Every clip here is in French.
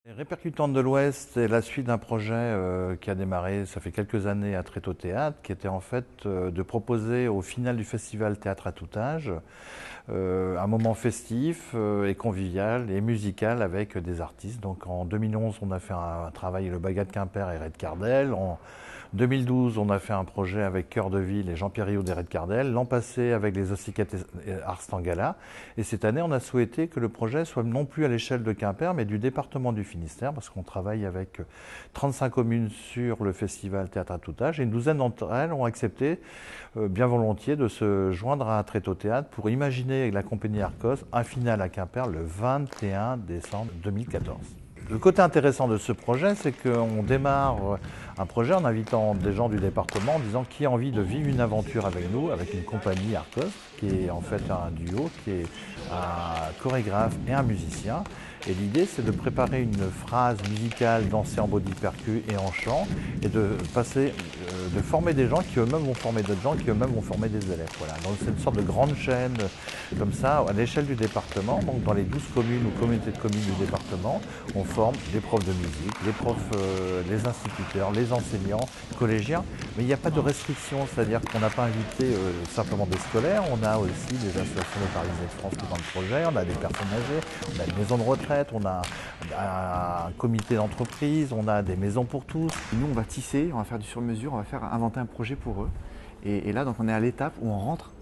Les Répercutantes de l'Ouest est la suite d'un projet qui a démarré, ça fait quelques années à Tréteau Théâtre, qui était en fait de proposer au final du festival Théâtre à tout âge un moment festif et convivial et musical avec des artistes. Donc en 2011, on a fait un travail Le Bagat de Quimper et Red Cardel. En 2012, on a fait un projet avec Cœur de Ville et Jean-Pierre Riou des Red Cardel. L'an passé, avec les Ossiquettes et Ars Tangala. Et cette année, on a souhaité que le projet soit non plus à l'échelle de Quimper, mais du département du Finistère, parce qu'on travaille avec 35 communes sur le festival Théâtre à tout âge. Et une douzaine d'entre elles ont accepté bien volontiers de se joindre à Tréteau Théâtre pour imaginer avec la compagnie Arcos un final à Quimper le 21 décembre 2014. Le côté intéressant de ce projet, c'est qu'on démarre un projet en invitant des gens du département en disant qui a envie de vivre une aventure avec nous, avec une compagnie Arcos, qui est en fait un duo, qui est un chorégraphe et un musicien. Et l'idée, c'est de préparer une phrase musicale dansée en body percu et en chant, et de former des gens qui eux-mêmes vont former d'autres gens, qui eux-mêmes vont former des élèves. Voilà. Donc c'est une sorte de grande chaîne comme ça, à l'échelle du département. Donc dans les 12 communes ou communautés de communes du département, on forme des profs de musique, les profs, les instituteurs, les enseignants, collégiens. Mais il n'y a pas de restriction, c'est-à-dire qu'on n'a pas invité simplement des scolaires, on a aussi des associations de Parisiens de France qui sont dans le projet, on a des personnes âgées, on a une maison de retraite, on a un comité d'entreprise, on a des maisons pour tous. Nous, on va tisser, on va faire du sur-mesure, on va inventer un projet pour eux. Et là, donc, on est à l'étape où on rentre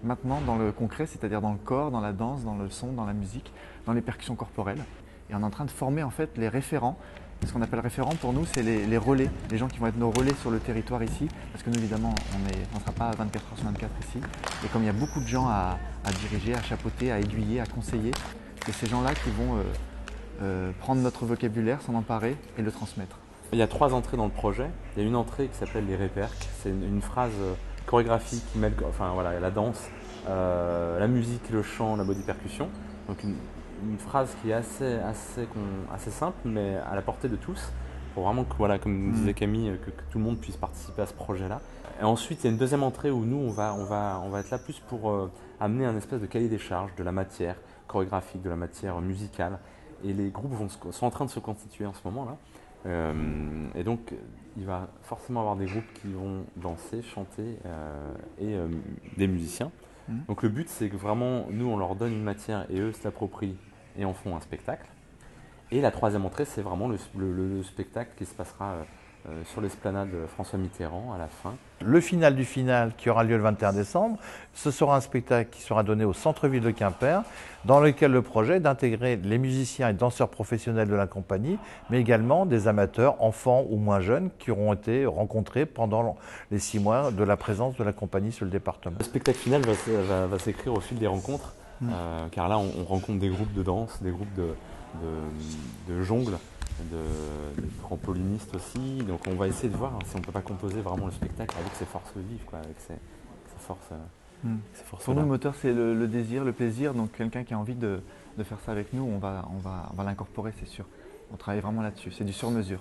maintenant dans le concret, c'est-à-dire dans le corps, dans la danse, dans le son, dans la musique, dans les percussions corporelles. Et on est en train de former en fait les référents. Ce qu'on appelle référents pour nous, c'est les relais, les gens qui vont être nos relais sur le territoire ici. Parce que nous, évidemment, on ne sera pas 24 heures sur 24 ici. Et comme il y a beaucoup de gens à diriger, à chapeauter, à aiguiller, à conseiller, c'est ces gens-là qui vont prendre notre vocabulaire, s'en emparer et le transmettre. Il y a 3 entrées dans le projet. Il y a une entrée qui s'appelle les réperques. C'est une phrase chorégraphique qui mêle la danse, la musique, le chant, la body percussion. Donc une phrase qui est assez simple, mais à la portée de tous, pour vraiment que, comme disait Camille, que tout le monde puisse participer à ce projet-là. Et ensuite, il y a une deuxième entrée où nous, on va être là plus pour amener un espèce de cahier des charges de la matière chorégraphique, de la matière musicale. Et les groupes sont en train de se constituer en ce moment-là. Et donc, il va forcément avoir des groupes qui vont danser, chanter et des musiciens. Donc le but, c'est que vraiment, nous, on leur donne une matière et eux se l'approprient et en font un spectacle. Et la troisième entrée, c'est vraiment le spectacle qui se passera sur l'esplanade François Mitterrand à la fin. Le final du final qui aura lieu le 21 décembre, ce sera un spectacle qui sera donné au centre-ville de Quimper, dans lequel le projet est d'intégrer les musiciens et danseurs professionnels de la compagnie, mais également des amateurs, enfants ou moins jeunes, qui auront été rencontrés pendant les 6 mois de la présence de la compagnie sur le département. Le spectacle final va s'écrire au fil des rencontres, car là, on rencontre des groupes de danse, des groupes de jongles, de trampolinistes aussi. Donc on va essayer de voir si on ne peut pas composer vraiment le spectacle avec ses forces vives, avec ses forces. Pour nous, le moteur, c'est le désir, le plaisir. Donc quelqu'un qui a envie de faire ça avec nous, on va l'incorporer, c'est sûr. On travaille vraiment là-dessus, c'est du sur-mesure.